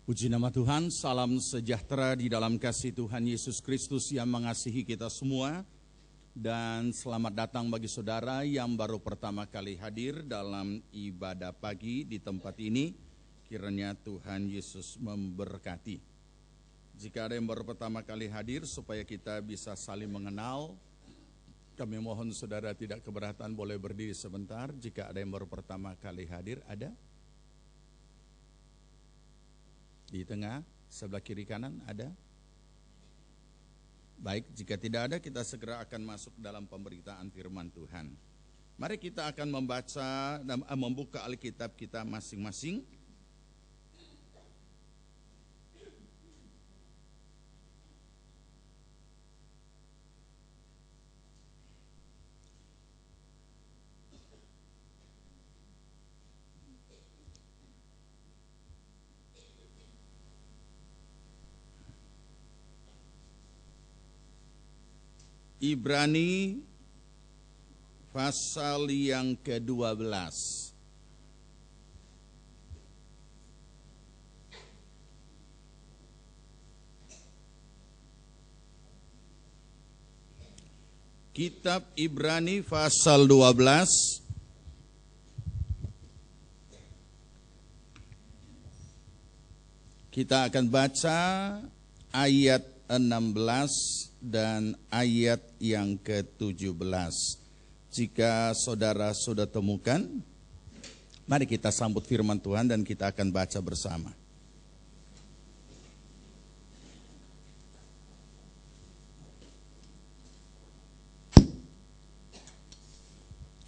Puji nama Tuhan, salam sejahtera di dalam kasih Tuhan Yesus Kristus yang mengasihi kita semua. Dan selamat datang bagi saudara yang baru pertama kali hadir dalam ibadah pagi di tempat ini. Kiranya Tuhan Yesus memberkati. Jika ada yang baru pertama kali hadir supaya kita bisa saling mengenal, kami mohon saudara tidak keberatan boleh berdiri sebentar. Jika ada yang baru pertama kali hadir, ada? Di tengah, sebelah kiri kanan ada? Baik, jika tidak ada kita segera akan masuk dalam pemberitaan firman Tuhan. Mari kita akan membaca dan membuka Alkitab kita masing-masing. Ibrani pasal yang ke-12. Kitab Ibrani pasal 12 kita akan baca ayat 16 dan ayat yang ke-17. Jika saudara sudah temukan, mari kita sambut firman Tuhan dan kita akan baca bersama.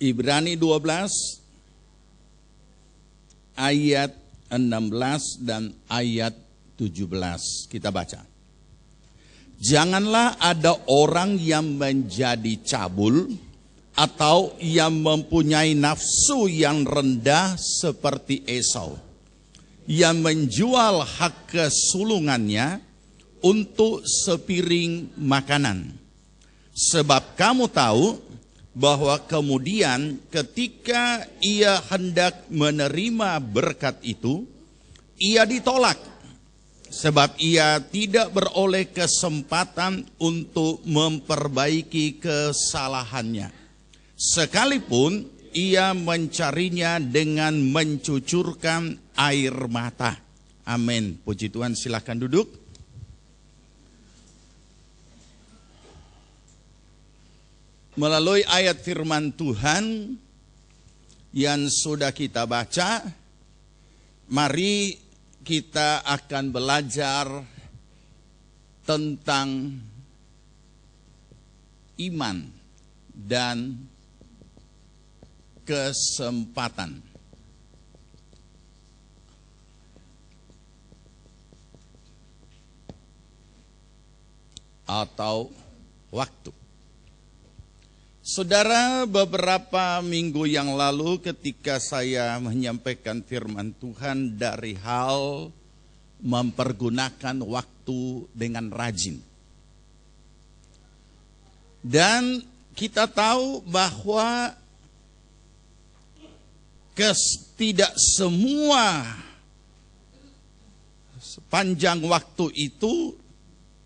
Ibrani 12 ayat 16 dan ayat 17. Kita baca. Janganlah ada orang yang menjadi cabul atau yang mempunyai nafsu yang rendah seperti Esau, yang menjual hak kesulungannya untuk sepiring makanan. Sebab kamu tahu bahwa kemudian ketika ia hendak menerima berkat itu, ia ditolak. Sebab ia tidak beroleh kesempatan untuk memperbaiki kesalahannya. Sekalipun ia mencarinya dengan mencucurkan air mata. Amin. Puji Tuhan, silakan duduk. Melalui ayat firman Tuhan yang sudah kita baca, mari kita akan belajar tentang iman dan kesempatan. Atau waktu. Saudara, beberapa minggu yang lalu ketika saya menyampaikan firman Tuhan dari hal mempergunakan waktu dengan rajin. Dan kita tahu bahwa tidak semua sepanjang waktu itu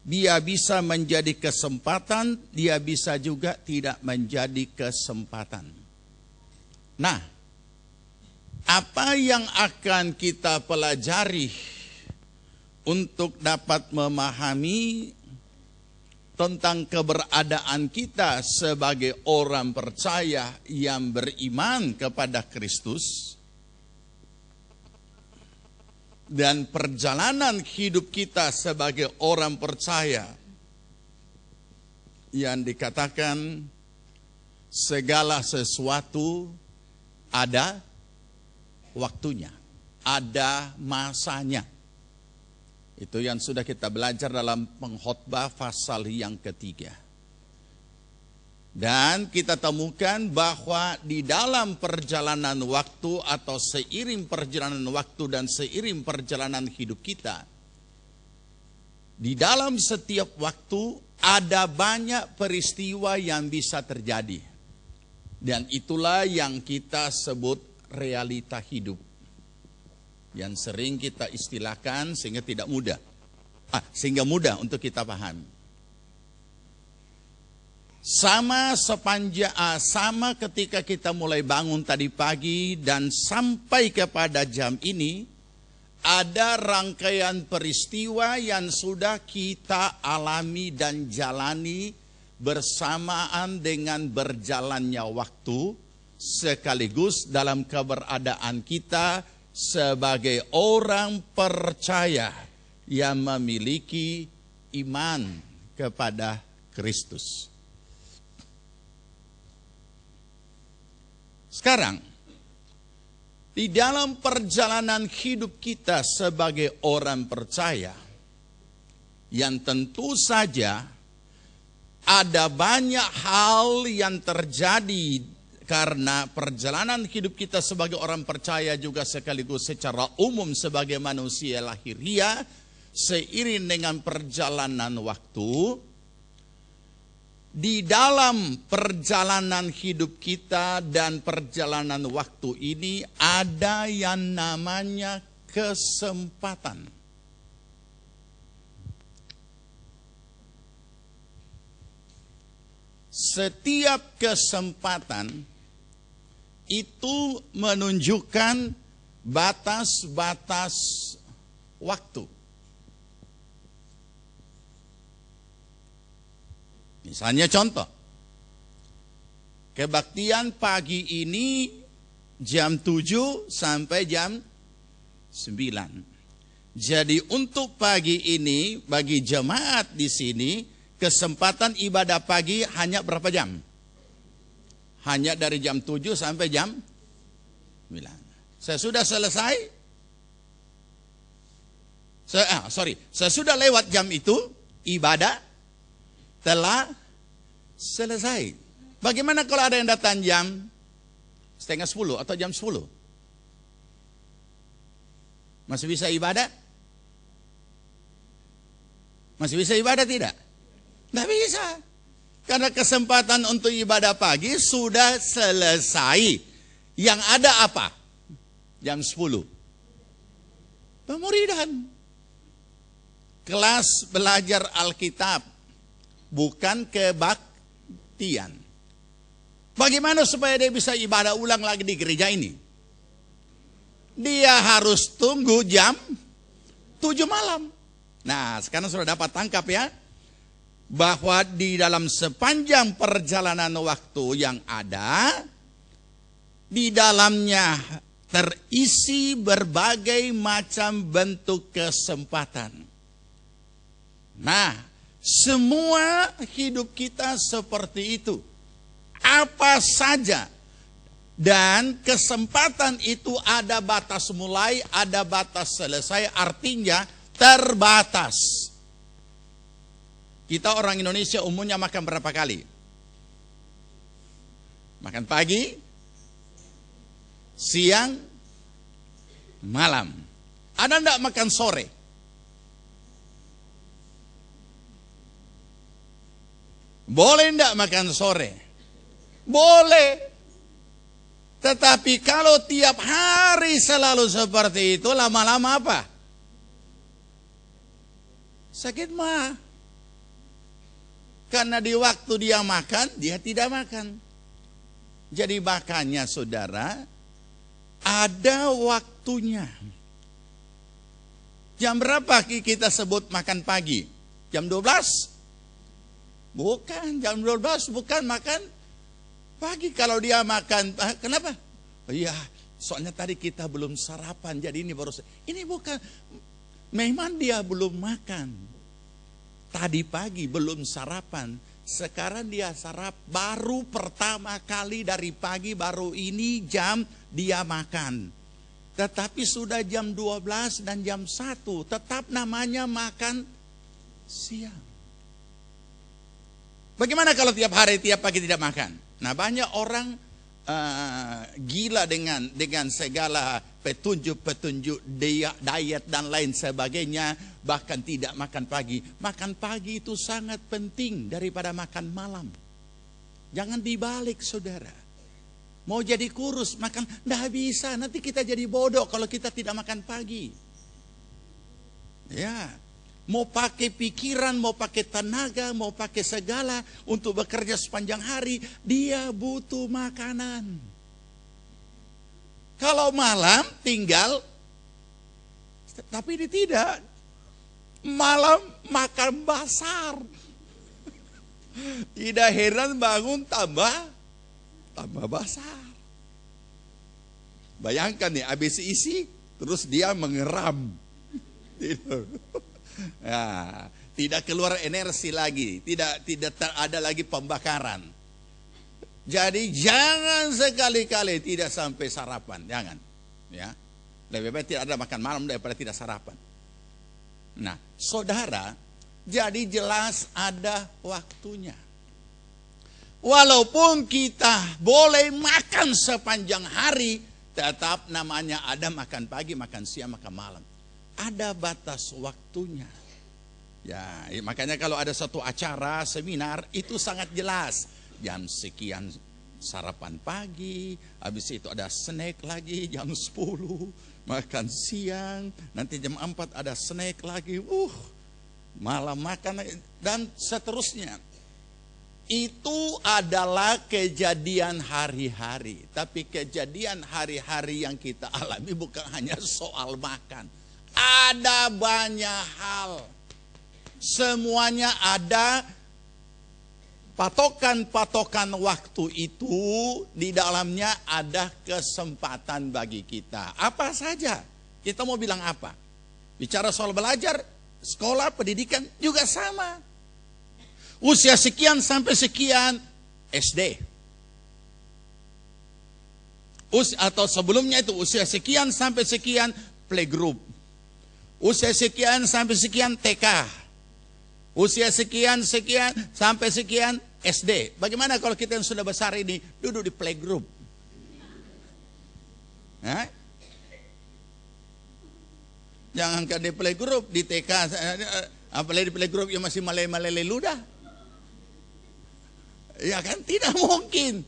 dia bisa menjadi kesempatan, dia bisa juga tidak menjadi kesempatan. Nah, apa yang akan kita pelajari untuk dapat memahami tentang keberadaan kita sebagai orang percaya yang beriman kepada Kristus, dan perjalanan hidup kita sebagai orang percaya yang dikatakan segala sesuatu ada waktunya, ada masanya. Itu yang sudah kita belajar dalam pengkhotbah pasal yang ketiga. Dan kita temukan bahwa di dalam perjalanan waktu atau seiring perjalanan waktu dan seiring perjalanan hidup kita, di dalam setiap waktu ada banyak peristiwa yang bisa terjadi. Dan itulah yang kita sebut realita hidup. yang sering kita istilahkan sehingga tidak mudah. Sehingga mudah untuk kita pahami. Sama ketika kita mulai bangun tadi pagi dan sampai kepada jam ini, ada rangkaian peristiwa yang sudah kita alami dan jalani bersamaan dengan berjalannya waktu, sekaligus dalam keberadaan kita sebagai orang percaya yang memiliki iman kepada Kristus. Sekarang, di dalam perjalanan hidup kita sebagai orang percaya, yang tentu saja ada banyak hal yang terjadi karena perjalanan hidup kita sebagai orang percaya juga sekaligus secara umum sebagai manusia lahiriah, seiring dengan perjalanan waktu, di dalam perjalanan hidup kita dan perjalanan waktu ini ada yang namanya kesempatan. Setiap kesempatan itu menunjukkan batas-batas waktu. Misalnya contoh, kebaktian pagi ini jam 7 sampai jam 9. Jadi untuk pagi ini bagi jemaat di sini kesempatan ibadah pagi hanya berapa jam? Hanya dari jam 7 sampai jam 9. Sesudah selesai, sesudah lewat jam itu ibadah telah selesai. Bagaimana kalau ada yang datang jam setengah 10 atau jam 10? Masih bisa ibadah? Masih bisa ibadah tidak? Tidak bisa. Karena kesempatan untuk ibadah pagi sudah selesai. Yang ada apa? Jam 10. Pemuridan. Kelas belajar Alkitab. Bukan kebaktian. Bagaimana supaya dia bisa ibadah ulang lagi di gereja ini? Dia harus tunggu jam 7 malam. Nah, sekarang sudah dapat tangkap ya, bahwa di dalam sepanjang perjalanan waktu yang ada, di dalamnya terisi berbagai macam bentuk kesempatan. Nah, semua hidup kita seperti itu. Apa saja. Dan kesempatan itu ada batas mulai, ada batas selesai, artinya terbatas. Kita orang Indonesia umumnya makan berapa kali? Makan pagi, siang, malam. Ada enggak makan sore? Boleh enggak makan sore? Boleh. Tetapi kalau tiap hari selalu seperti itu, lama-lama apa? Sakit mah. Karena di waktu dia makan, dia tidak makan. Jadi makanya saudara, ada waktunya. Jam berapa kita sebut makan pagi? Jam 12? Bukan, jam 12 bukan makan pagi. Kalau dia makan, kenapa? Oh iya, soalnya tadi kita belum sarapan, jadi ini baru. Ini bukan, memang dia belum makan. Tadi pagi belum sarapan, sekarang dia baru pertama kali dari pagi, baru ini jam dia makan. Tetapi sudah jam 12 dan jam 1, tetap namanya makan siang. Bagaimana kalau tiap hari, tiap pagi tidak makan? Nah, banyak orang gila dengan segala petunjuk diet dan lain sebagainya, bahkan tidak makan pagi. Makan pagi itu sangat penting daripada makan malam. Jangan dibalik, saudara. Mau jadi kurus, makan, nggak bisa. Nanti kita jadi bodoh kalau kita tidak makan pagi. Ya, mau pakai pikiran, mau pakai tenaga, mau pakai segala untuk bekerja sepanjang hari, dia butuh makanan. Kalau malam tinggal, tapi ini tidak. Malam makan basar. Tidak heran bangun tambah basar. Bayangkan nih, habis isi terus dia mengeram. Ya, tidak keluar energi lagi, tidak ada lagi pembakaran. Jadi jangan sekali-kali tidak sampai sarapan, jangan. Ya, lebih baik tidak ada makan malam daripada tidak sarapan. Nah, saudara, jadi jelas ada waktunya. Walaupun kita boleh makan sepanjang hari, tetap namanya ada makan pagi, makan siang, makan malam. Ada batas waktunya. Ya, makanya kalau ada satu acara, seminar, itu sangat jelas. Jam sekian sarapan pagi, habis itu ada snack lagi jam 10, makan siang, nanti jam 4 ada snack lagi, malam makan, dan seterusnya. Itu adalah kejadian hari-hari. Tapi kejadian hari-hari yang kita alami bukan hanya soal makan. Ada banyak hal. Semuanya ada patokan-patokan waktu itu. Di dalamnya ada kesempatan bagi kita. Apa saja? Kita mau bilang apa? Bicara soal belajar, sekolah, pendidikan juga sama. Usia sekian sampai sekian SD. Atau sebelumnya itu usia sekian sampai sekian playgroup. Usia sekian sampai sekian TK. Usia sekian sampai sekian SD. Bagaimana kalau kita yang sudah besar ini duduk di playgroup? Hah? Jangan kan di playgroup, di TK, apalagi di playgroup yang masih malai-malai ludah. Ya kan, tidak mungkin.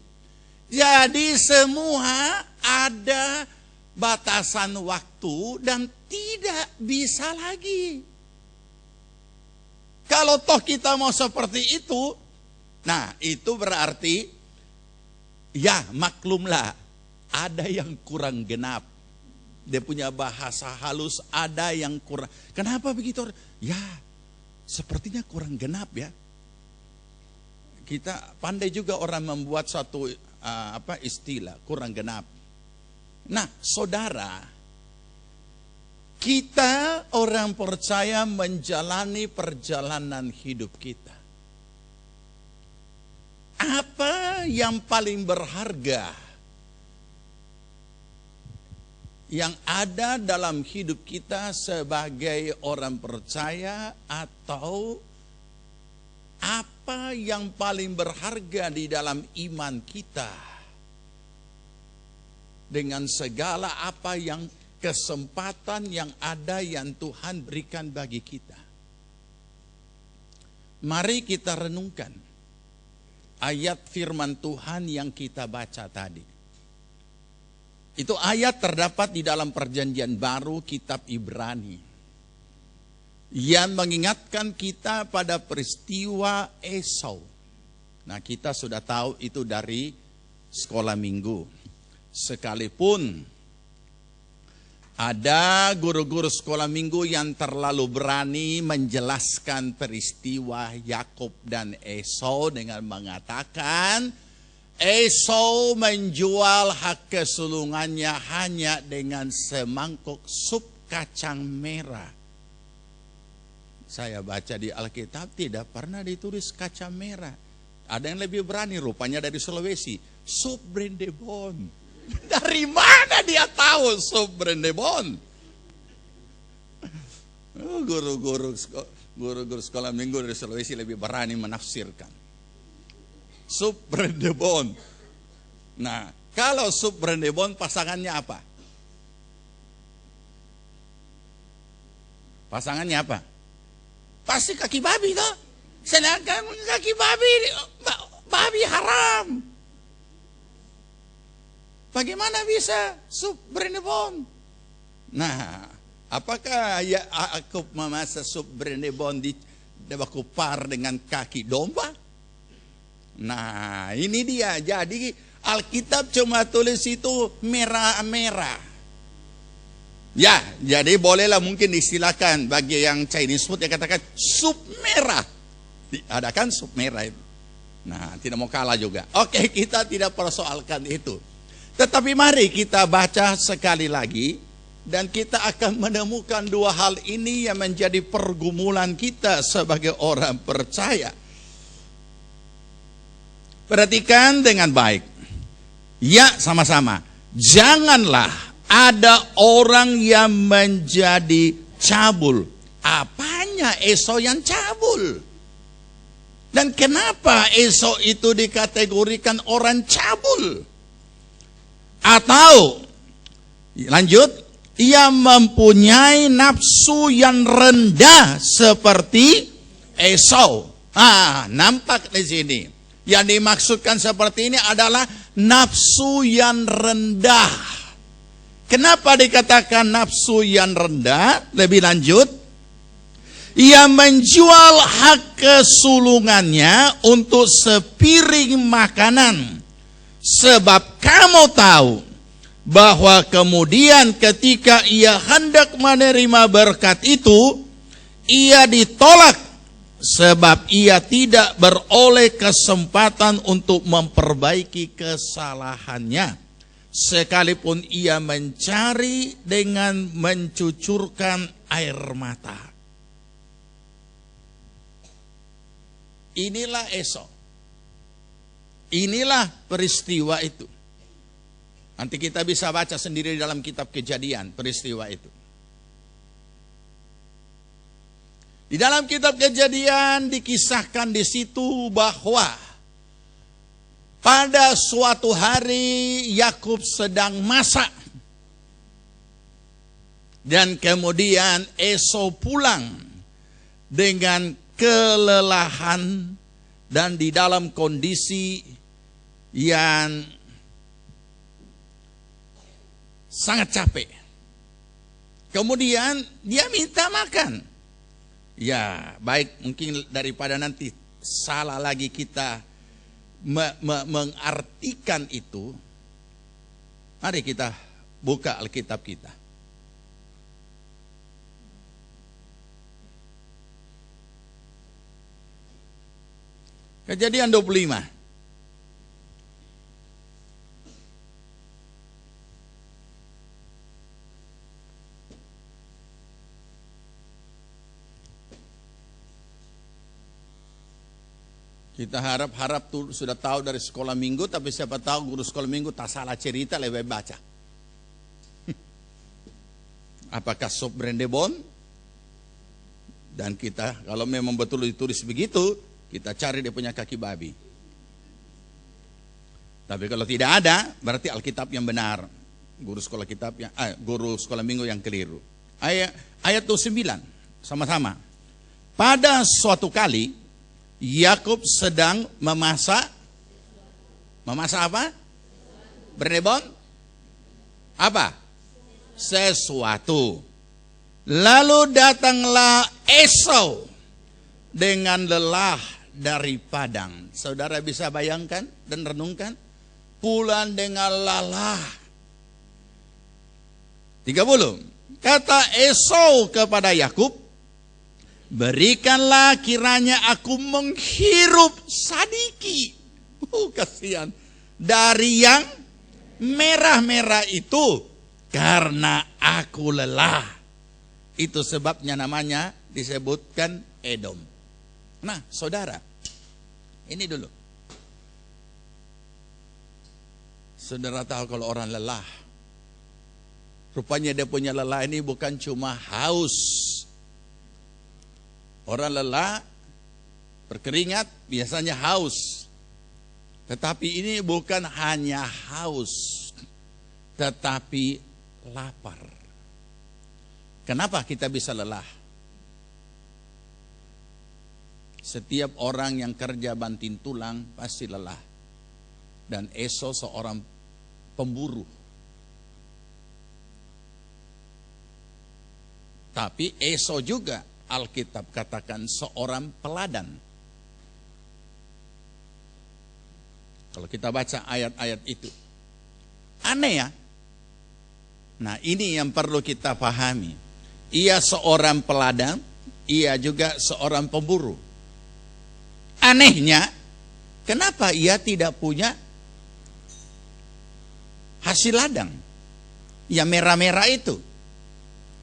Jadi semua ada batasan waktu dan tidak bisa lagi. Kalau toh kita mau seperti itu, nah itu berarti ya maklumlah ada yang kurang genap. Dia punya bahasa halus, ada yang kurang. Kenapa begitu? Ya sepertinya kurang genap ya. Kita pandai juga orang membuat satu istilah kurang genap. Nah, saudara, kita orang percaya menjalani perjalanan hidup kita. Apa yang paling berharga yang ada dalam hidup kita sebagai orang percaya, atau apa yang paling berharga di dalam iman kita dengan segala apa yang kesempatan yang ada yang Tuhan berikan bagi kita? Mari kita renungkan ayat firman Tuhan yang kita baca tadi. Itu ayat terdapat di dalam perjanjian baru kitab Ibrani, yang mengingatkan kita pada peristiwa Esau. Nah, kita sudah tahu itu dari sekolah minggu. Sekalipun ada guru-guru sekolah minggu yang terlalu berani menjelaskan peristiwa Yakub dan Esau dengan mengatakan Esau menjual hak kesulungannya hanya dengan semangkuk sup kacang merah. Saya baca di Alkitab tidak pernah ditulis kacang merah. Ada yang lebih berani, rupanya dari Sulawesi, sup brendebon. Dari mana dia tahu sup brendebon? Guru-guru sekolah minggu dari Sulawesi lebih berani menafsirkan sup brendebon. Nah, kalau sup brendebon pasangannya apa? Pasangannya apa? Pasti kaki babi toh. Sedangkan kaki babi haram. bagaimana bisa sup brenebon? Nah, apakah Yakub memasak sup brenebon di bakupar dengan kaki domba? Nah, ini dia. Jadi Alkitab cuma tulis itu merah-merah. Ya, jadi bolehlah mungkin disilakan bagi yang Chinese food yang katakan sup merah. Ada kan sup merah itu. Nah, tidak mau kalah juga. Oke, kita tidak persoalkan itu. Tetapi mari kita baca sekali lagi. Dan kita akan menemukan dua hal ini yang menjadi pergumulan kita sebagai orang percaya. Perhatikan dengan baik. Ya, sama-sama. Janganlah ada orang yang menjadi cabul. Apanya Esau yang cabul? Dan kenapa Esau itu dikategorikan orang cabul? Atau lanjut, ia mempunyai nafsu yang rendah seperti Esau. Nampak di sini. Yang dimaksudkan seperti ini adalah nafsu yang rendah. Kenapa dikatakan nafsu yang rendah? Lebih lanjut, ia menjual hak kesulungannya untuk sepiring makanan. Sebab kamu tahu bahwa kemudian ketika ia hendak menerima berkat itu, ia ditolak sebab ia tidak beroleh kesempatan untuk memperbaiki kesalahannya. Sekalipun ia mencari dengan mencucurkan air mata. Inilah Esau. Inilah peristiwa itu. Nanti kita bisa baca sendiri dalam kitab Kejadian peristiwa itu. Di dalam kitab Kejadian dikisahkan di situ bahwa pada suatu hari Yakub sedang masak. Dan kemudian Esau pulang dengan kelelahan dan di dalam kondisi yang sangat capek. Kemudian dia minta makan. Ya, baik, mungkin daripada nanti salah lagi kita mengartikan itu, mari kita buka Alkitab kita. Kejadian 25. Kita harap tuh sudah tahu dari sekolah minggu, tapi siapa tahu guru sekolah minggu tak salah cerita, lebih baca. Apakah sup brendebon? Dan kita, kalau memang betul ditulis begitu, kita cari dia punya kaki babi. Tapi kalau tidak ada, berarti Alkitab yang benar. Guru sekolah minggu yang keliru. Ayat 9, sama-sama. Pada suatu kali Yakub sedang memasak apa? Brenebon? Apa? Sesuatu. Lalu datanglah Esau dengan lelah dari padang. Saudara bisa bayangkan dan renungkan? Pulang dengan lelah. 30. Kata Esau kepada Yakub, berikanlah kiranya aku menghirup sadiki. Kasihan. Dari yang merah-merah itu. Karena aku lelah. Itu sebabnya namanya disebutkan Edom. Nah, saudara. Ini dulu. Saudara tahu kalau orang lelah. Rupanya dia punya lelah ini bukan cuma haus. Orang lelah, berkeringat, biasanya haus. Tetapi ini bukan hanya haus, tetapi lapar. Kenapa kita bisa lelah? Setiap orang yang kerja banting tulang pasti lelah. Dan Esau seorang pemburu. Tapi Esau juga Alkitab katakan seorang peladan. Kalau kita baca ayat-ayat itu, aneh ya. Nah, ini yang perlu kita pahami. Ia seorang peladan, ia juga seorang pemburu. Anehnya, kenapa ia tidak punya hasil ladang yang merah-merah itu?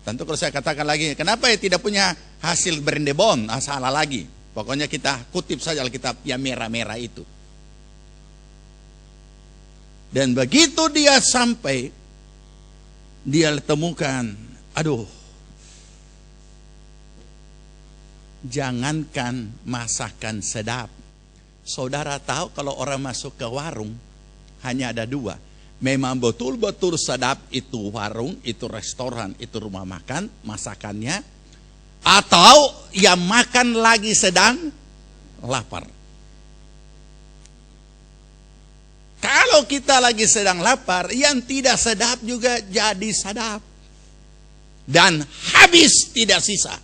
Tentu kalau saya katakan lagi, kenapa ia tidak punya hasil berendebon? Salah lagi. Pokoknya kita kutip saja Alkitab yang merah-merah itu. Dan begitu dia sampai, dia temukan, aduh, jangankan masakan sedap. Saudara tahu kalau orang masuk ke warung, hanya ada dua. Memang betul-betul sedap itu warung, itu restoran, itu rumah makan, masakannya. Atau yang makan lagi sedang lapar. Kalau kita lagi sedang lapar, yang tidak sedap juga jadi sedap. Dan habis tidak sisa.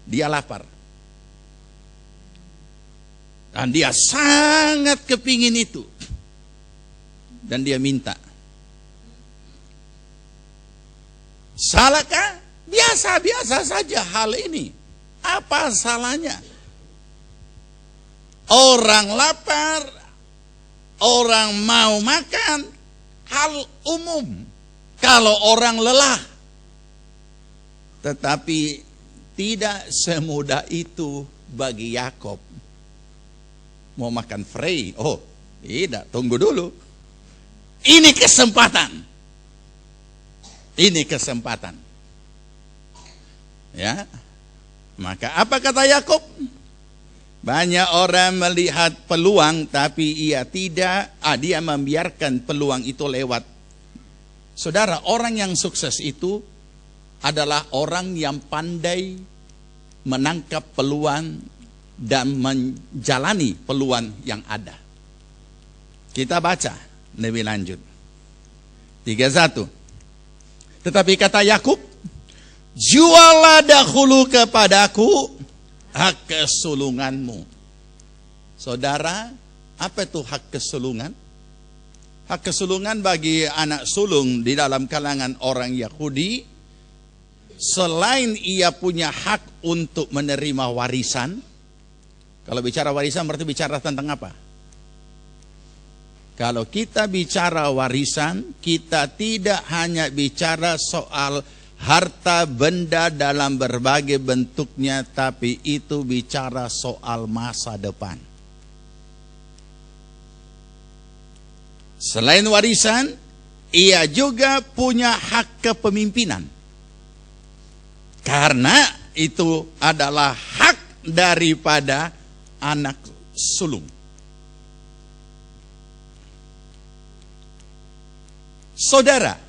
Dia lapar. Dan dia sangat kepingin itu. Dan dia minta. Salahkah? Biasa-biasa saja hal ini. Apa salahnya? Orang lapar, orang mau makan, hal umum. Kalau orang lelah. Tetapi tidak semudah itu bagi Yakob. Mau makan free? Oh, tidak, tunggu dulu. Ini kesempatan. Ini kesempatan. Ya. Maka apa kata Yakob? Banyak orang melihat peluang tapi ia tidak, dia membiarkan peluang itu lewat. Saudara, orang yang sukses itu adalah orang yang pandai menangkap peluang dan menjalani peluang yang ada. Kita baca lebih lanjut. 31. Tetapi kata Yakub, jualah dahulu kepadaku hak kesulunganmu. Saudara, apa itu hak kesulungan? Hak kesulungan bagi anak sulung di dalam kalangan orang Yahudi, selain ia punya hak untuk menerima warisan. Kalau bicara warisan berarti bicara tentang apa? Kalau kita bicara warisan, kita tidak hanya bicara soal harta benda dalam berbagai bentuknya, tapi itu bicara soal masa depan. Selain warisan, ia juga punya hak kepemimpinan. Karena itu adalah hak daripada anak sulung. Saudara,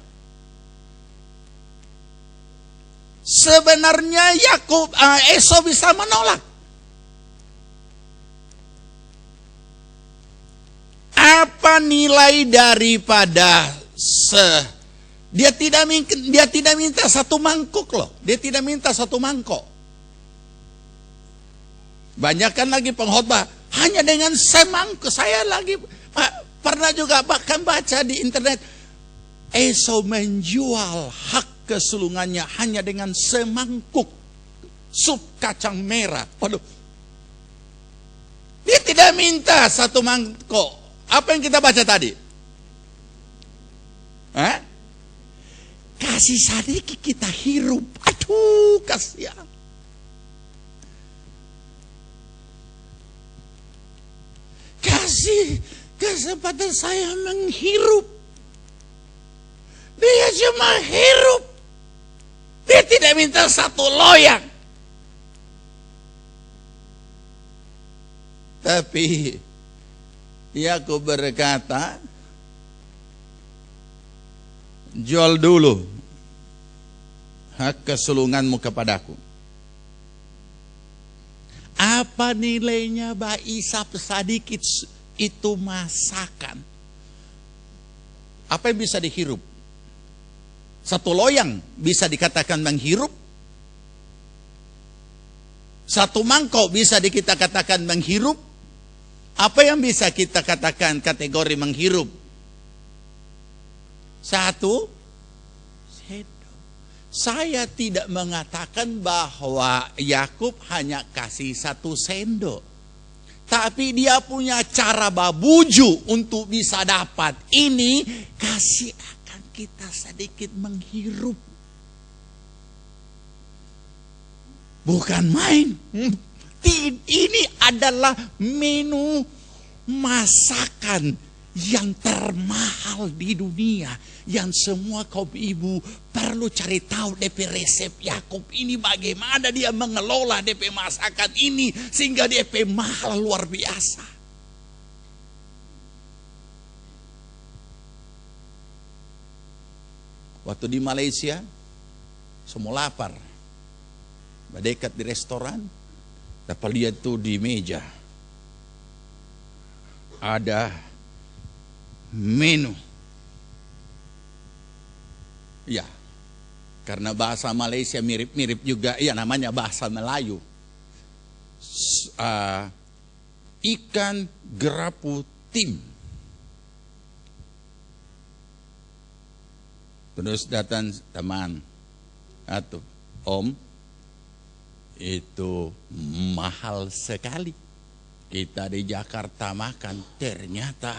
sebenarnya Esau bisa menolak. Apa nilai daripada dia tidak minta satu mangkuk loh. Dia tidak minta satu mangkok. Banyakkan lagi pengkhotbah hanya dengan semangkuk. Saya lagi pernah juga bahkan baca di internet, Esau menjual hak kesulungannya hanya dengan semangkuk sup kacang merah. Waduh. Dia tidak minta satu mangkok. Apa yang kita baca tadi? Kasih sedikit kita hirup. Aduh, kasihan. Kasih kesempatan saya menghirup. Dia cuma hirup. Dia tidak minta satu loyang. Tapi Yakub berkata, jual dulu hak kesulunganmu kepadaku. Apa nilainya Mbak Isap sedikit itu masakan? Apa yang bisa dihirup? Satu loyang bisa dikatakan menghirup. Satu mangkok bisa kita katakan menghirup. Apa yang bisa kita katakan kategori menghirup? Satu sendok. Saya tidak mengatakan bahwa Yakub hanya kasih satu sendok. Tapi dia punya cara babuju untuk bisa dapat ini. Kasih akan kita sedikit menghirup. Bukan main. Ini adalah menu masakan yang termahal di dunia. Yang semua kaum ibu perlu cari tahu DP resep Yakub ini bagaimana dia mengelola DP masakan ini sehingga DP mahal luar biasa. Waktu di Malaysia semua lapar. Dekat di restoran, dapat lihat tuh di meja ada menu. Ya, karena bahasa Malaysia mirip-mirip juga, ya namanya bahasa Melayu. Ikan gerapu tim. Terus datang teman atau om, itu mahal sekali. Kita di Jakarta makan ternyata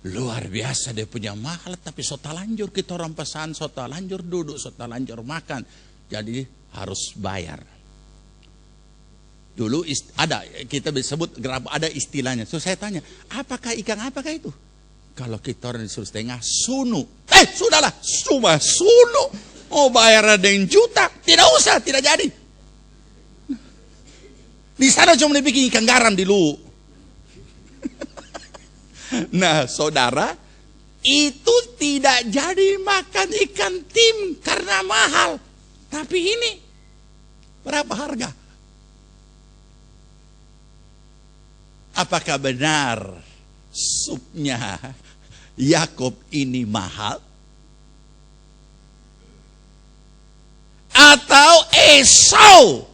luar biasa dia punya mahal. Tapi sotalanjur kita orang pesan sotalanjur duduk, sotalanjur makan. Jadi harus bayar. Dulu ada, kita disebut ada istilahnya. So saya tanya, apakah ikan apakah itu? Kalau kita orang disuruh setengah, sunu. Sudahlah, cuma sunu. Mau bayar ada yang juta, tidak usah, tidak jadi. Di sana cuma dibikin ikan garam di lu. Nah, saudara, itu tidak jadi makan ikan tim karena mahal. Tapi ini berapa harga? Apakah benar supnya Yakub ini mahal? Atau Esau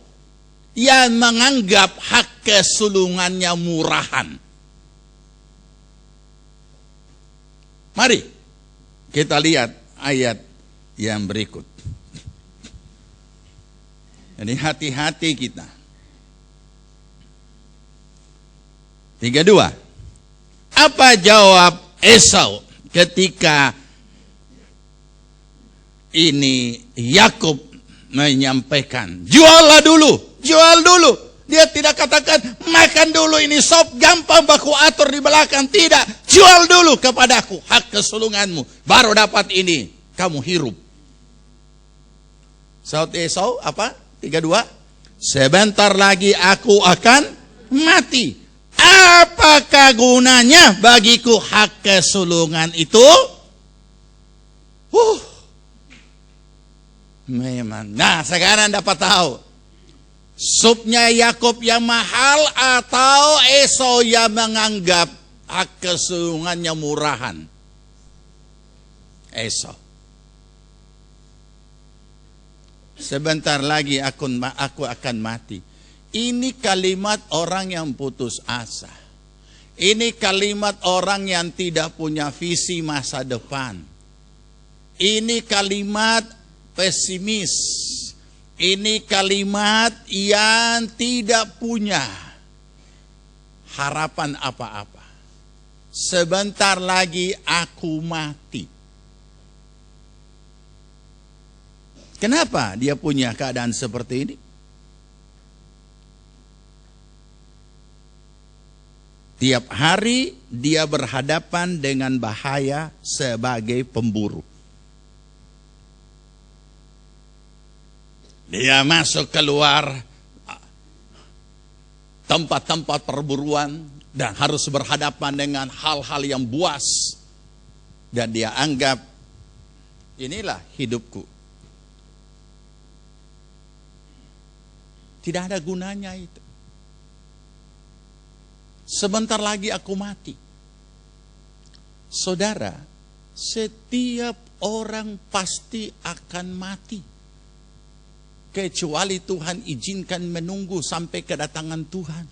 yang menganggap hak kesulungannya murahan? Mari kita lihat ayat yang berikut. Jadi hati-hati kita. 32. Apa jawab Esau ketika ini Yakub menyampaikan, juallah dulu, jual dulu. Dia tidak katakan makan dulu ini sop gampang baku atur di belakang. Tidak, jual dulu kepadaku hak kesulunganmu, baru dapat ini kamu hirup. Saud Esau apa? 32. Sebentar lagi aku akan mati. Apakah gunanya bagiku hak kesulungan itu? Memang. Nah, sekarang dapat tahu. Supnya Yakub yang mahal atau Esau yang menganggap hak kesulungannya murahan? Esau. Sebentar lagi aku akan mati. Ini kalimat orang yang putus asa. Ini kalimat orang yang tidak punya visi masa depan. Ini kalimat pesimis. Ini kalimat yang tidak punya harapan apa-apa. Sebentar lagi aku mati. Kenapa dia punya keadaan seperti ini? Tiap hari dia berhadapan dengan bahaya sebagai pemburu. Dia masuk keluar tempat-tempat perburuan dan harus berhadapan dengan hal-hal yang buas. Dan dia anggap inilah hidupku. Tidak ada gunanya itu. Sebentar lagi aku mati. Saudara, Setiap orang pasti akan mati. Kecuali Tuhan izinkan menunggu sampai kedatangan Tuhan.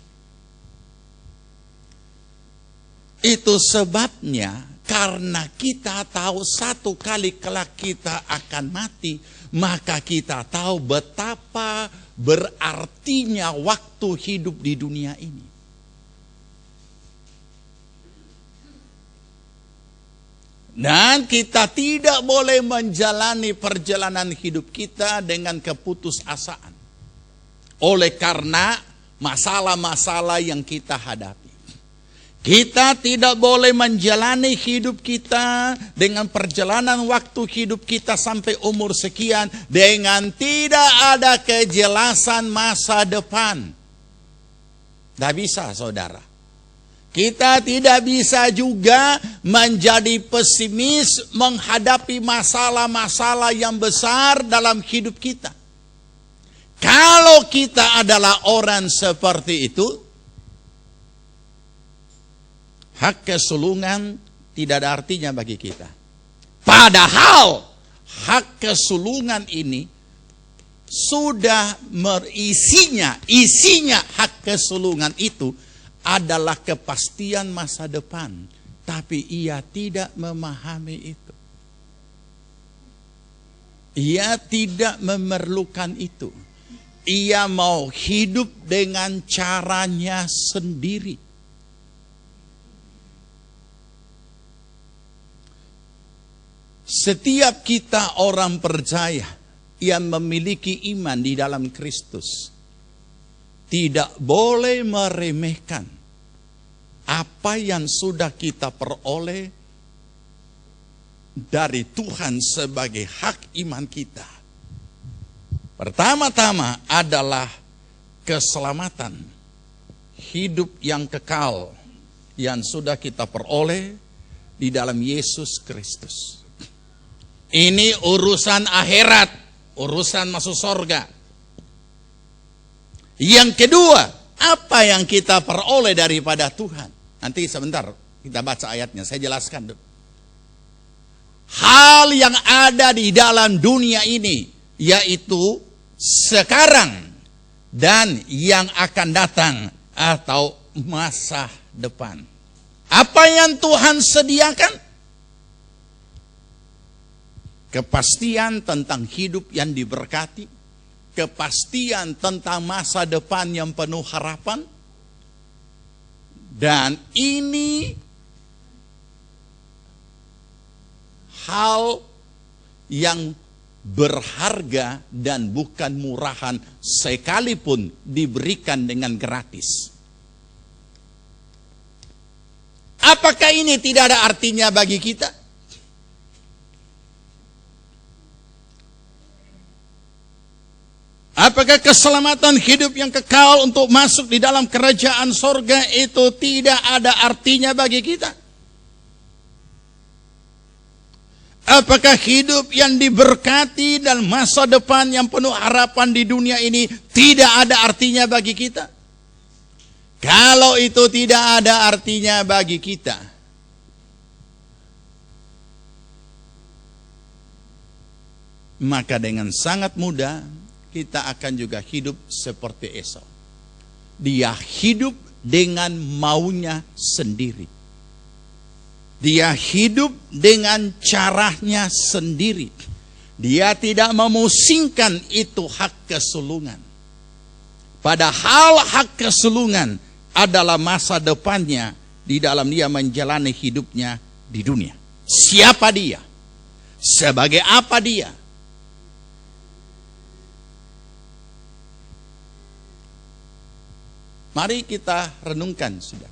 Itu sebabnya karena kita tahu satu kali kelak kita akan mati, maka kita tahu betapa berartinya waktu hidup di dunia ini. Dan kita tidak boleh menjalani perjalanan hidup kita dengan keputusasaan. Oleh karena masalah-masalah yang kita hadapi. Kita tidak boleh menjalani hidup kita dengan perjalanan waktu hidup kita sampai umur sekian dengan tidak ada kejelasan masa depan. Tidak bisa, saudara. Kita tidak bisa juga menjadi pesimis menghadapi masalah-masalah yang besar dalam hidup kita. Kalau kita adalah orang seperti itu, hak kesulungan tidak ada artinya bagi kita. Padahal hak kesulungan ini sudah isinya hak kesulungan itu adalah kepastian masa depan. Tapi ia tidak memahami itu. Ia tidak memerlukan itu. Ia mau hidup dengan caranya sendiri. Setiap kita orang percaya yang memiliki iman di dalam Kristus tidak boleh meremehkan apa yang sudah kita peroleh dari Tuhan sebagai hak iman kita. Pertama-tama adalah keselamatan, hidup yang kekal yang sudah kita peroleh di dalam Yesus Kristus. Ini urusan akhirat, urusan masuk surga. Yang kedua, apa yang kita peroleh daripada Tuhan? Nanti sebentar kita baca ayatnya, saya jelaskan dulu. Hal yang ada di dalam dunia ini, yaitu sekarang dan yang akan datang atau masa depan. Apa yang Tuhan sediakan? Kepastian tentang hidup yang diberkati, kepastian tentang masa depan yang penuh harapan, dan ini hal yang berharga dan bukan murahan sekalipun diberikan dengan gratis. Apakah ini tidak ada artinya bagi kita? Apakah keselamatan hidup yang kekal untuk masuk di dalam kerajaan sorga itu tidak ada artinya bagi kita? Apakah hidup yang diberkati dan masa depan yang penuh harapan di dunia ini tidak ada artinya bagi kita? Kalau itu tidak ada artinya bagi kita, maka dengan sangat mudah kita akan juga hidup seperti Esau. Dia hidup dengan maunya sendiri. Dia hidup dengan caranya sendiri. Dia tidak memusingkan itu hak kesulungan. Padahal hak kesulungan adalah masa depannya di dalam dia menjalani hidupnya di dunia. Siapa dia? Sebagai apa dia? Mari kita renungkan, saudara.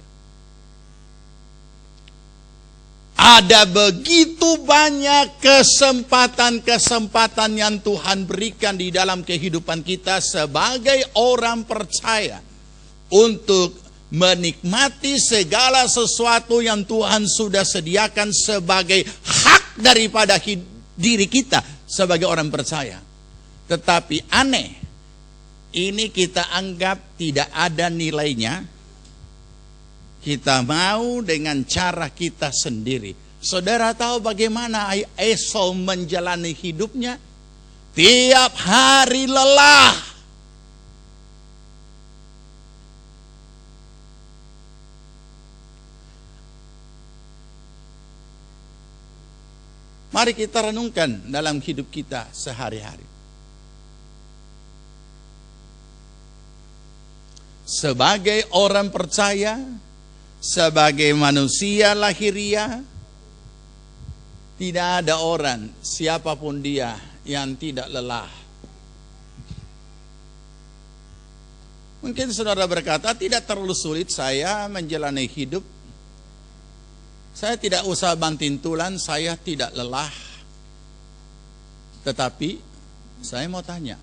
Ada begitu banyak kesempatan-kesempatan yang Tuhan berikan di dalam kehidupan kita sebagai orang percaya untuk menikmati segala sesuatu yang Tuhan sudah sediakan sebagai hak daripada diri kita sebagai orang percaya. Tetapi aneh, ini kita anggap tidak ada nilainya. Kita mau dengan cara kita sendiri. Saudara tahu bagaimana Esau menjalani hidupnya? Tiap hari lelah. Mari kita renungkan dalam hidup kita sehari-hari. Sebagai orang percaya, sebagai manusia lahiriah, tidak ada orang, siapapun dia, yang tidak lelah. Mungkin saudara berkata, tidak terlalu sulit saya menjalani hidup. Saya tidak usah banting tulang, saya tidak lelah. Tetapi, saya mau tanya,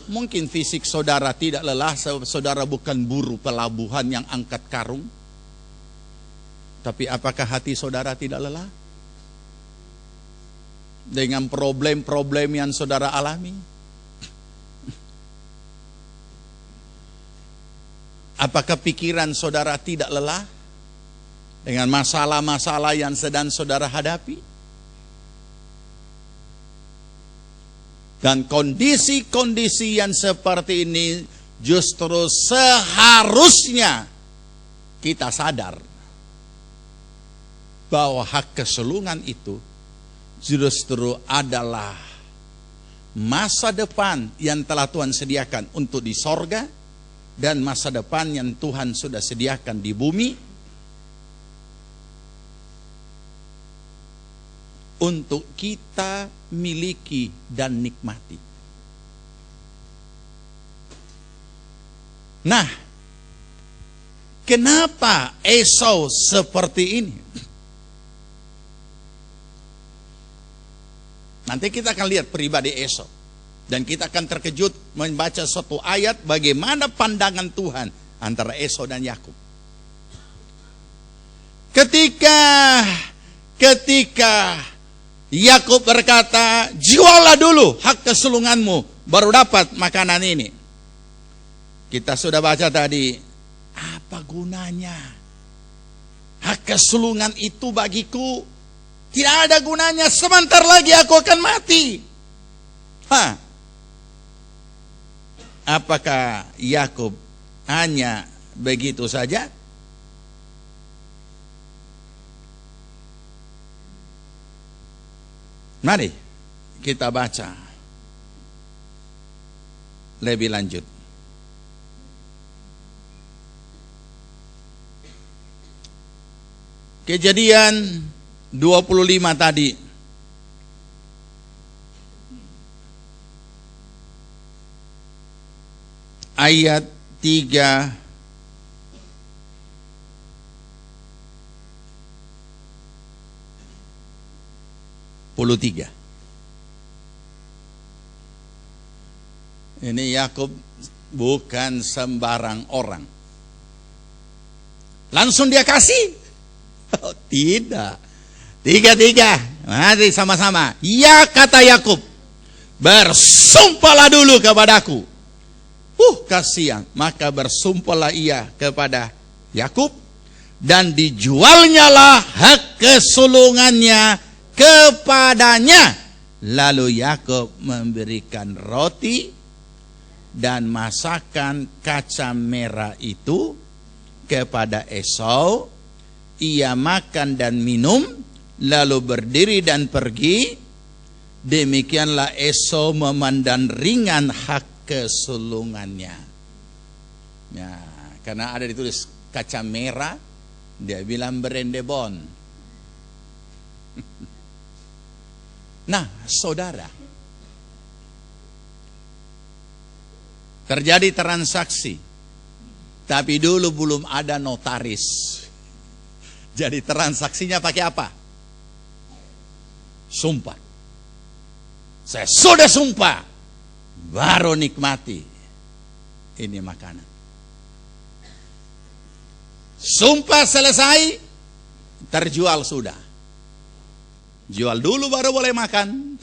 mungkin fisik saudara tidak lelah, saudara bukan buruh pelabuhan yang angkat karung. Tapi apakah hati saudara tidak lelah? Dengan problem-problem yang saudara alami? Apakah pikiran saudara tidak lelah dengan masalah-masalah yang sedang saudara hadapi? Dan kondisi-kondisi yang seperti ini justru seharusnya kita sadar bahwa hak kesulungan itu justru adalah masa depan yang telah Tuhan sediakan untuk di sorga dan masa depan yang Tuhan sudah sediakan di bumi untuk kita miliki dan nikmati. Nah, kenapa Esau seperti ini? Nanti kita akan lihat pribadi Esau. Dan kita akan terkejut membaca suatu ayat bagaimana pandangan Tuhan antara Esau dan Yakub. Ketika Yakub berkata, juallah dulu hak kesulunganmu, baru dapat makanan ini. Kita sudah baca tadi, apa gunanya? Hak kesulungan itu bagiku tidak ada gunanya, sebentar lagi aku akan mati. Apakah Yakub hanya begitu saja? Mari kita baca lebih lanjut. Kejadian 25 tadi. Ayat 3 Ini Yakub bukan sembarang orang. Langsung dia kasih? Oh, tidak. Tiga. Mari sama-sama. Ya, kata Yakub, bersumpahlah dulu kepadaku. Kasihan. Maka bersumpahlah ia kepada Yakub, dan dijualnyalah hak kesulungannya kepadanya. Lalu Yakub memberikan roti dan masakan kaca merah itu kepada Esau. Ia makan dan minum, lalu berdiri dan pergi. Demikianlah Esau memandang ringan hak kesulungannya. Ya, karena ada ditulis kaca merah, dia bilang berendebon. Nah, saudara, terjadi transaksi, tapi dulu belum ada notaris. Jadi transaksinya pakai apa? Sumpah. Saya sudah sumpah, baru nikmati ini makanan. Sumpah selesai, terjual sudah. Jual dulu baru boleh makan.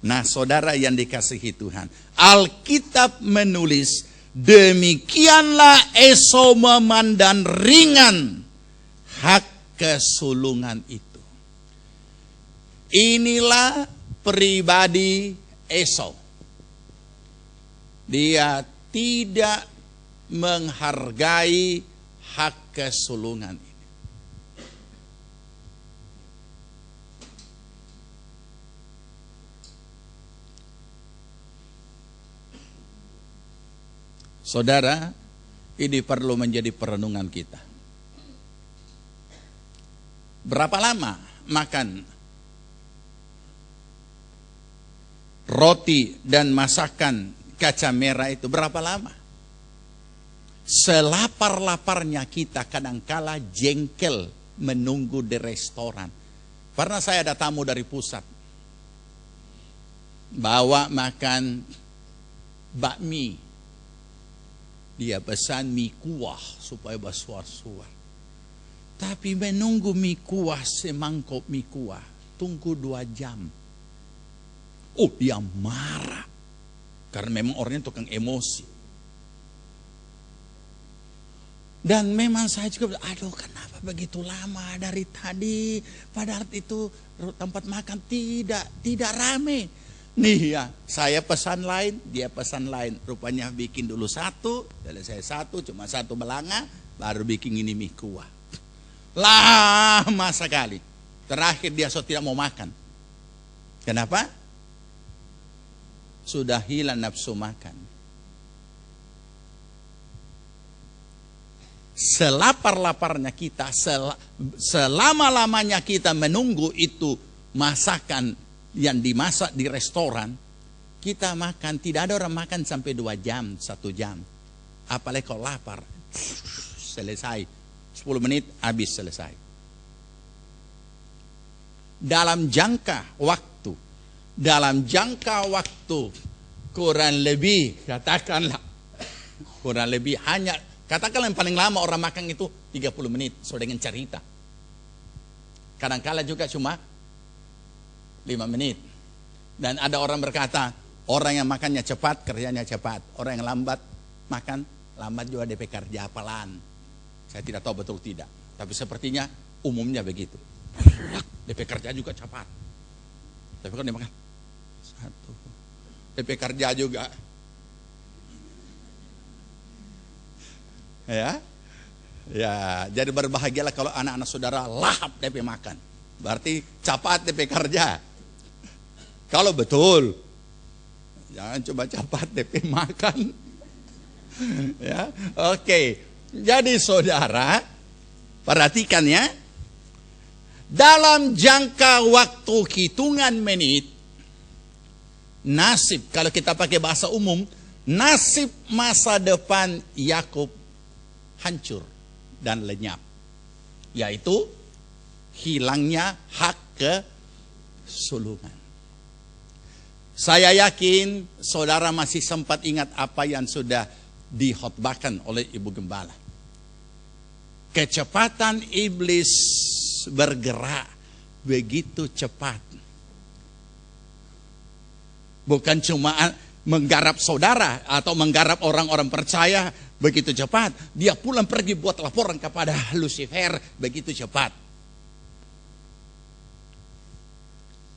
Nah, saudara yang dikasihi Tuhan, Alkitab menulis, demikianlah Esau memandang ringan hak kesulungan itu. Inilah pribadi Esau. Dia tidak menghargai hak kesulungan ini. Saudara, ini perlu menjadi perenungan kita. Berapa lama makan roti dan masakan kaca merah itu? Berapa lama? Selapar-laparnya kita kadangkala jengkel menunggu di restoran. Pernah saya ada tamu dari pusat, bawa makan bakmi, dia pesan mie kuah supaya bersuar-suar. Tapi menunggu mie kuah, semangkok mie kuah, tunggu 2 jam. Oh, dia marah. Karena memang orangnya tukang emosi. Dan memang saya juga, aduh kenapa begitu lama dari tadi. Padahal itu tempat makan tidak rame. Nih ya, saya pesan lain, dia pesan lain. Rupanya bikin dulu 1, selesai 1, cuma 1 belanga, baru bikin ini mie kuah. Lama sekali. Terakhir dia tidak mau makan. Kenapa? Sudah hilang nafsu makan. Selapar-laparnya kita, selama-lamanya kita menunggu itu masakan yang dimasak di restoran, kita makan, tidak ada orang makan sampai 2 jam, 1 jam. Apalagi kalau lapar, selesai. 10 menit habis selesai. Dalam jangka waktu kurang lebih, katakanlah kurang lebih hanya, katakanlah yang paling lama orang makan itu 30 menit, so dengan cerita. Kadang-kala juga cuma 5 menit. Dan ada orang berkata, orang yang makannya cepat, kerjanya cepat. Orang yang lambat, makan lambat juga DP kerja pelan. Saya tidak tahu betul tidak. Tapi sepertinya umumnya begitu. DP kerja juga cepat. Tapi kalau dia makan 1. DP kerja juga. Ya. Ya, jadi berbahagialah kalau anak-anak saudara lahap DP makan. Berarti cepat DP kerja. Kalau betul, jangan coba cepat DP makan. Ya, oke. Jadi saudara, perhatikan ya. Dalam jangka waktu hitungan menit, nasib, kalau kita pakai bahasa umum, nasib masa depan Yakub hancur dan lenyap. Yaitu hilangnya hak kesulungan. Saya yakin saudara masih sempat ingat apa yang sudah dikhotbahkan oleh Ibu Gembala. Kecepatan iblis bergerak begitu cepat. Bukan cuma menggarap saudara atau menggarap orang-orang percaya begitu cepat. Dia pulang pergi buat laporan kepada Lucifer begitu cepat.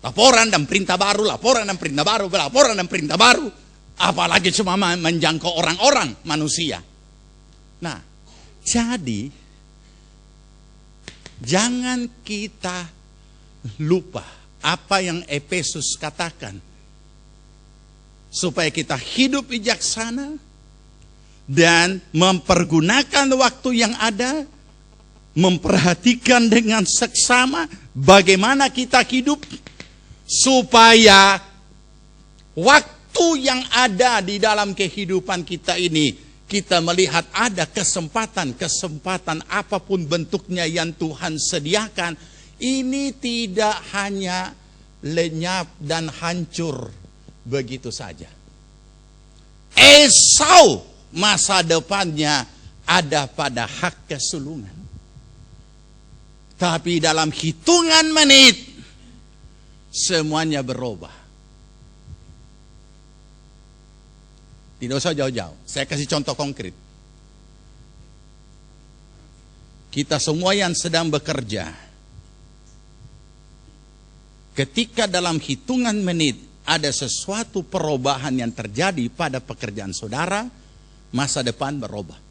Laporan dan perintah baru, laporan dan perintah baru, laporan dan perintah baru. Apalagi cuma menjangkau orang-orang manusia. Nah, jadi jangan kita lupa apa yang Efesus katakan. Supaya kita hidup bijaksana dan mempergunakan waktu yang ada, memperhatikan dengan seksama bagaimana kita hidup, supaya waktu yang ada di dalam kehidupan kita ini, kita melihat ada kesempatan apapun bentuknya yang Tuhan sediakan, ini tidak hanya lenyap dan hancur begitu saja. Esau masa depannya ada pada hak kesulungan. Tapi dalam hitungan menit semuanya berubah. Tidak usah jauh-jauh. Saya kasih contoh konkret. kita semua yang sedang bekerja, ketika dalam hitungan menit ada sesuatu perubahan yang terjadi pada pekerjaan saudara, masa depan berubah.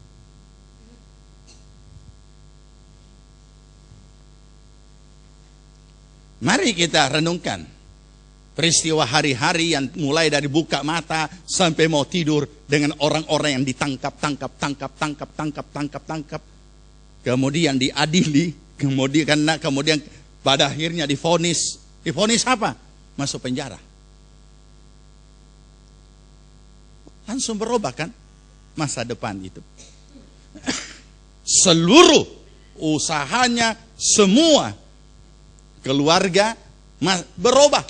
Mari kita renungkan peristiwa hari-hari yang mulai dari buka mata sampai mau tidur dengan orang-orang yang ditangkap, tangkap. Kemudian diadili, kemudian pada akhirnya divonis. Divonis apa? Masuk penjara. Langsung berubah kan masa depan itu. Seluruh usahanya, semua keluarga berubah.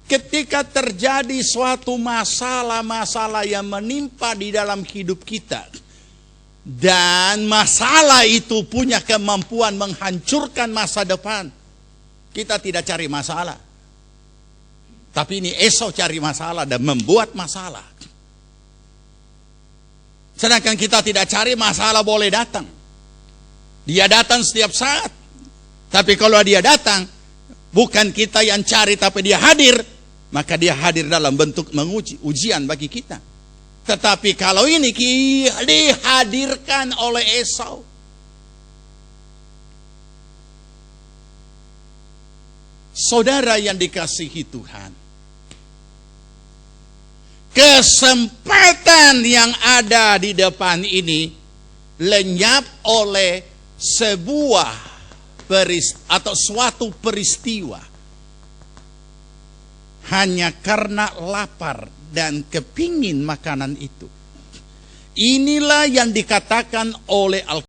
Ketika terjadi suatu masalah-masalah yang menimpa di dalam hidup kita, dan masalah itu punya kemampuan menghancurkan masa depan, kita tidak cari masalah. Tapi ini Esau cari masalah dan membuat masalah. Sedangkan kita tidak cari masalah boleh datang. Dia datang setiap saat. Tapi kalau dia datang, bukan kita yang cari tapi dia hadir, maka dia hadir dalam bentuk menguji, ujian bagi kita. Tetapi kalau ini dihadirkan oleh Esau. Saudara yang dikasihi Tuhan, kesempatan yang ada di depan ini lenyap oleh sebuah suatu peristiwa. Hanya karena lapar dan kepingin makanan itu. Inilah yang dikatakan oleh